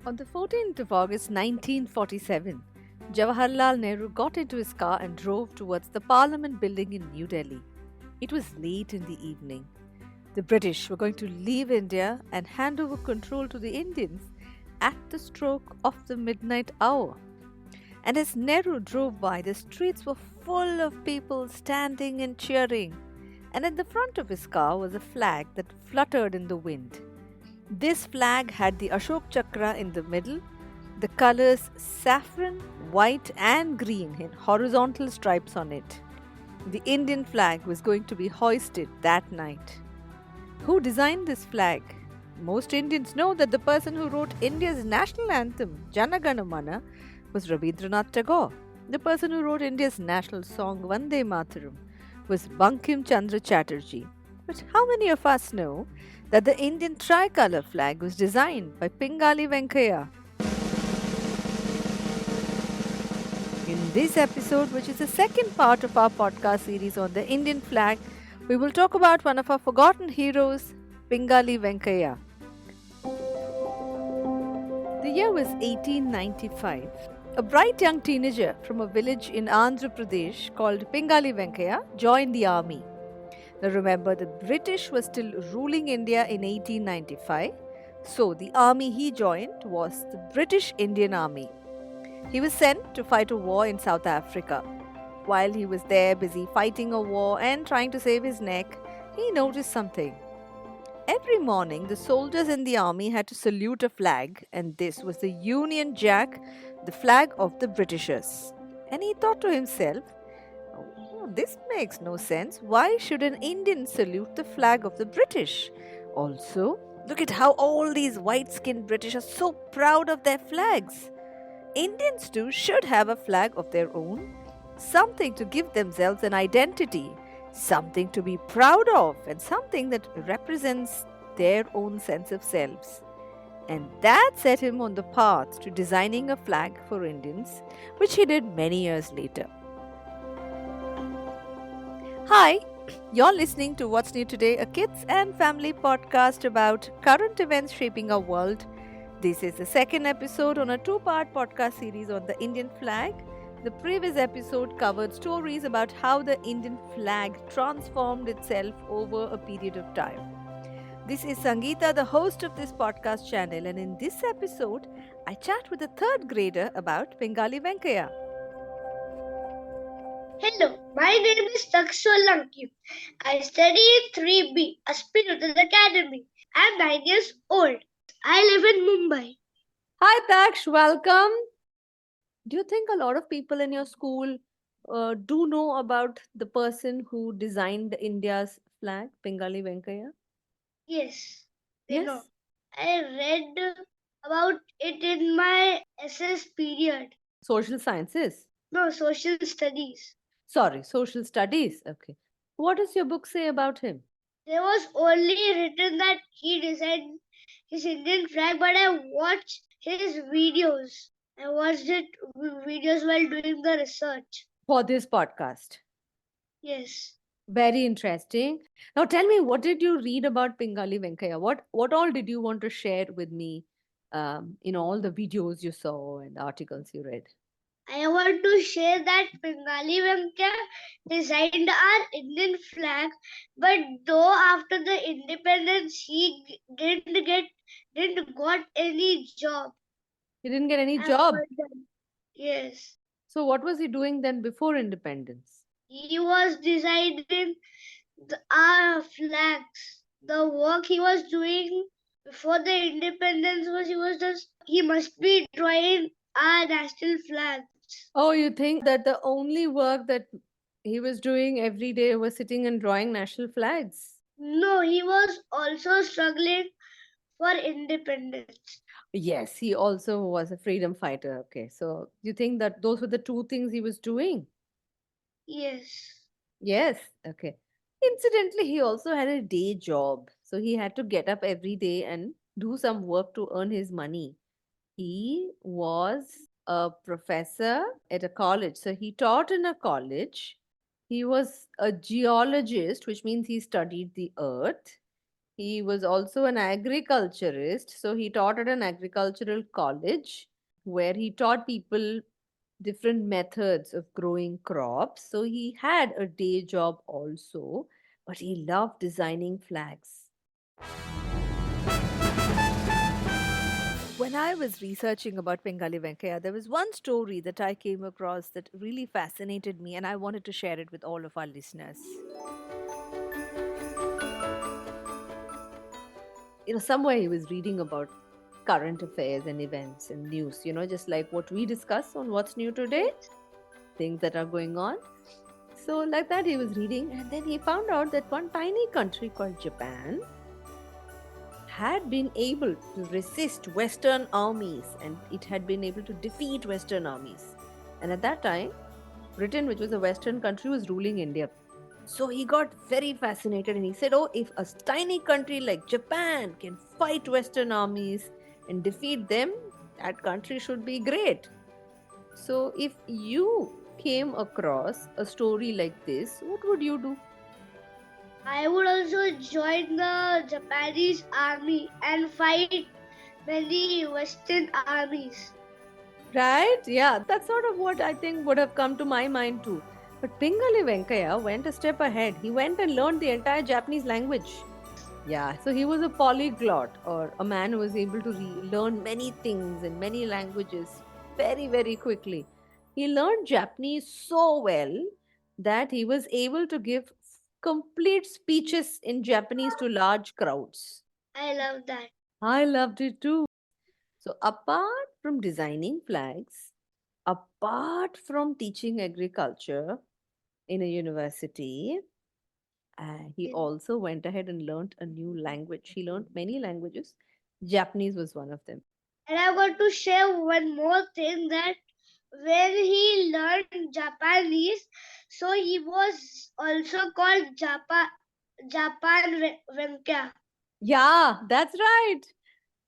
On the 14th of August 1947, Jawaharlal Nehru got into his car and drove towards the Parliament building in New Delhi. It was late in the evening. The British were going to leave India and hand over control to the Indians at the stroke of the midnight hour. And as Nehru drove by, the streets were full of people standing and cheering. And at the front of his car was a flag that fluttered in the wind. This flag had the Ashok Chakra in the middle, the colors saffron, white, and green in horizontal stripes on it. The Indian flag was going to be hoisted that night. Who designed this flag? Most Indians know that the person who wrote India's national anthem, Jana Gana Mana, was Rabindranath Tagore. The person who wrote India's national song, Vande Mataram, was Bankim Chandra Chatterjee. But how many of us know that the Indian tricolour flag was designed by Pingali Venkaiyya? In this episode, which is the second part of our podcast series on the Indian flag, we will talk about one of our forgotten heroes, Pingali Venkaiyya. The year was 1895. A bright young teenager from a village in Andhra Pradesh called Pingali Venkaiyya joined the army. Now remember, the British were still ruling India in 1895, so the army he joined was the British Indian Army. He was sent to fight a war in South Africa. While he was there busy fighting a war and trying to save his neck, he noticed something. Every morning, the soldiers in the army had to salute a flag, and this was the Union Jack, the flag of the Britishers. And he thought to himself, "Oh, this makes no sense. Why should an Indian salute the flag of the British? Also, look at how all these white skinned British are so proud of their flags. Indians too should have a flag of their own, something to give themselves an identity, something to be proud of, and something that represents their own sense of selves." And that set him on the path to designing a flag for Indians, which he did many years later. Hi, you're listening to What's New Today, a kids and family podcast about current events shaping our world. This is the second episode on a two-part podcast series on the Indian flag. The previous episode covered stories about how the Indian flag transformed itself over a period of time. This is Sangeeta, the host of this podcast channel, and in this episode, I chat with a third grader about Pingali Venkaiyya. Hello, my name is Takshwalanki. I study in 3B, Aspirated Academy. I am 9 years old. I live in Mumbai. Hi Taksh, welcome. Do you think a lot of people in your school do know about the person who designed India's flag, Pingali Venkaiyya? Yes, they Yes. know. I read about it in my SS period. Social sciences. No, social studies. Sorry, social studies. Okay. What does your book say about him? There was only written that he designed his Indian flag, but I watched his videos. I watched it videos while doing the research. For this podcast. Yes. Very interesting. Now tell me, what did you read about Pingali Venkaiah? What all did you want to share with me in all the videos you saw and articles you read? I want to share that Pingali Venkaiyya designed our Indian flag, but though after the independence he didn't got any job. He didn't get any I've job. heard that. Yes. So what was he doing then before independence? He was designing our flags. The work he was doing before the independence was he must be drawing our national flag. Oh, you think that the only work that he was doing every day was sitting and drawing national flags? No, he was also struggling for independence. Yes, he also was a freedom fighter. Okay, so you think that those were the two things he was doing? Yes. Yes, okay. Incidentally, he also had a day job. So he had to get up every day and do some work to earn his money. He was a professor at a college. So he taught in a college. He was a geologist, which means he studied the earth. He was also an agriculturist, so he taught at an agricultural college where he taught people different methods of growing crops. So he had a day job also, but he loved designing flags. When I was researching about Pingali Venkaya, there was one story that I came across that really fascinated me, and I wanted to share it with all of our listeners. Somewhere he was reading about current affairs and events and news, just like what we discuss on What's New Today, Yes. things that are going on. So, like that, he was reading, and then he found out that one tiny country called Japan had been able to resist Western armies, and it had been able to defeat Western armies. And at that time, Britain, which was a Western country, was ruling India. So he got very fascinated and he said, oh, if a tiny country like Japan can fight Western armies and defeat them, that country should be great. So if you came across a story like this, what would you do? I would also join the Japanese army and fight many Western armies. Right? Yeah, that's sort of what I think would have come to my mind too. But Pingali Venkaya went a step ahead. He went and learned the entire Japanese language. Yeah, so he was a polyglot or a man who was able to learn many things in many languages very, very quickly. He learned Japanese so well that he was able to give complete speeches in Japanese to large crowds. I love that. I loved it too. So, apart from designing flags, apart from teaching agriculture in a university, he Yes. also went ahead and learned a new language. He learned many languages. Japanese was one of them. And I want to share one more thing that when he learned Japanese, so he was also called Japan Venkya. Yeah, that's right.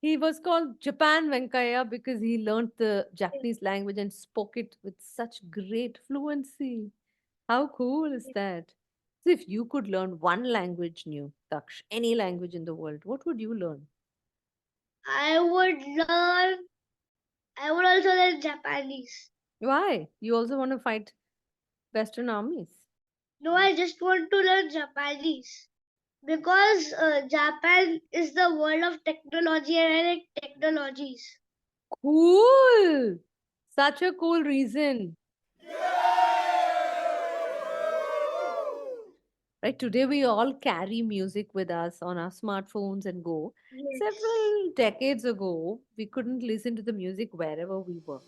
He was called Japan Venkaiah because he learned the Japanese language and spoke it with such great fluency. How cool is that? So, if you could learn one language new, Daksh, any language in the world, what would you learn? I would learn. I would also learn Japanese. Why? You also want to fight Western armies? No, I just want to learn Japanese because Japan is the world of technology and I like technologies. Cool! Such a cool reason. Right, today we all carry music with us on our smartphones and go. Yes. Several decades ago, we couldn't listen to the music wherever we were.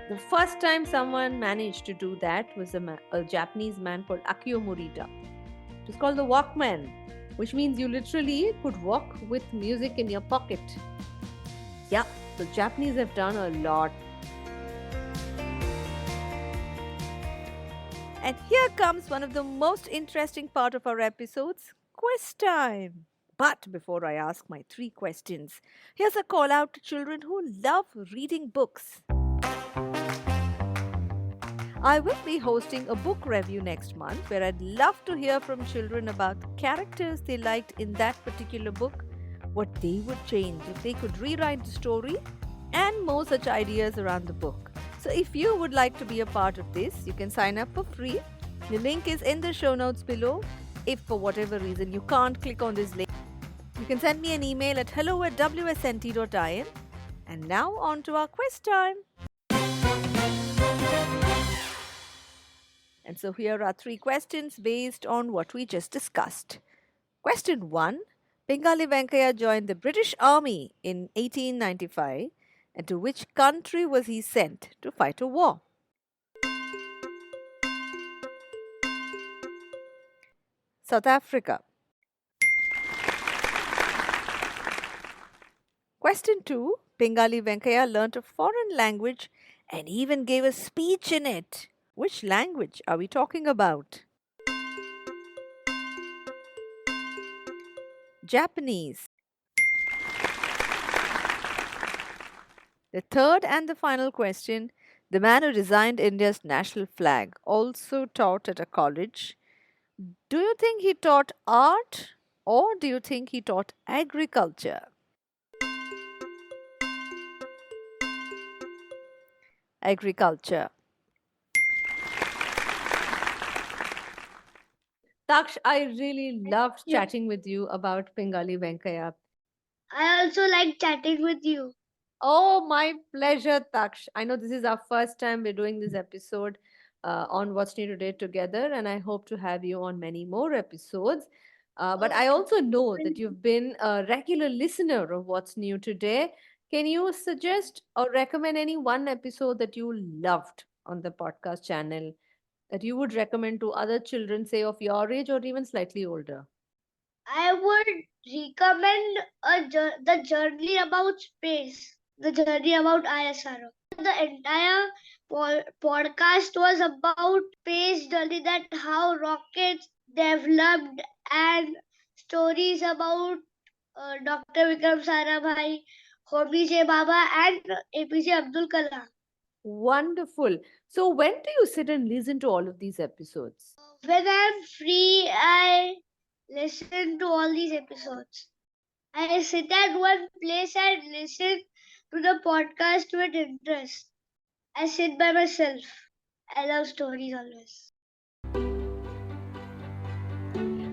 The first time someone managed to do that was a Japanese man called Akio Morita. It was called the Walkman, which means you literally could walk with music in your pocket. Yeah, the Japanese have done a lot. And here comes one of the most interesting part of our episodes, quiz time. But before I ask my 3 questions, here's a call out to children who love reading books. I will be hosting a book review next month where I'd love to hear from children about the characters they liked in that particular book, what they would change if they could rewrite the story, and more such ideas around the book. So if you would like to be a part of this, you can sign up for free. The link is in the show notes below. If for whatever reason you can't click on this link, you can send me an email at hello@wsnt.in. And now on to our quiz time. And so here are 3 questions based on what we just discussed. Question 1. Pingali Venkaiah joined the British Army in 1895, and to which country was he sent to fight a war? South Africa. Question 2. Pingali Venkaiah learnt a foreign language and even gave a speech in it. Which language are we talking about? Japanese. The third and the final question. The man who designed India's national flag also taught at a college. Do you think he taught art or do you think he taught agriculture? Agriculture. Taksh, I really loved Yeah. chatting with you about Pingali Venkaiah. I also like chatting with you. Oh, my pleasure, Taksh. I know this is our first time we're doing this episode on What's New Today together, and I hope to have you on many more episodes. But I Okay. also know that you've been a regular listener of What's New Today. Can you suggest or recommend any one episode that you loved on the podcast channel that you would recommend to other children, say of your age or even slightly older? I would recommend the journey about space, the journey about ISRO. The entire podcast was about space journey, that how rockets developed, and stories about Dr. Vikram Sarabhai, Homi J. Baba, and APJ Abdul Kalam. Wonderful. So, when do you sit and listen to all of these episodes? When I'm free, I listen to all these episodes. I sit at one place and listen to the podcast with interest. I sit by myself. I love stories always.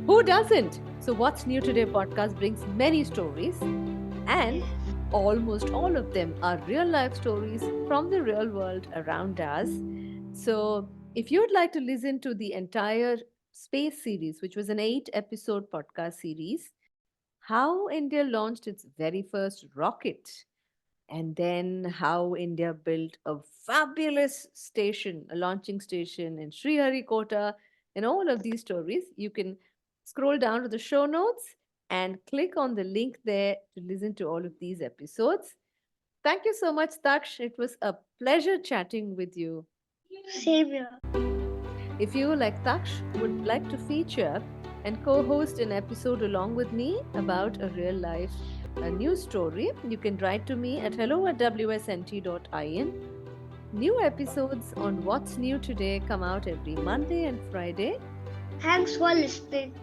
Who doesn't? So, What's New Today podcast brings many stories, and Yes. almost all of them are real life stories from the real world around us. So, if you'd like to listen to the entire space series, which was an 8 episode podcast series, how India launched its very first rocket, and then how India built a fabulous station, a launching station in Sriharikota, and all of these stories, you can scroll down to the show notes and click on the link there to listen to all of these episodes. Thank you so much, Taksh. It was a pleasure chatting with you. Same here. If you, like Taksh, would like to feature and co host an episode along with me about a real life news story, you can write to me at hello@wsnt.in. New episodes on What's New Today come out every Monday and Friday. Thanks for listening.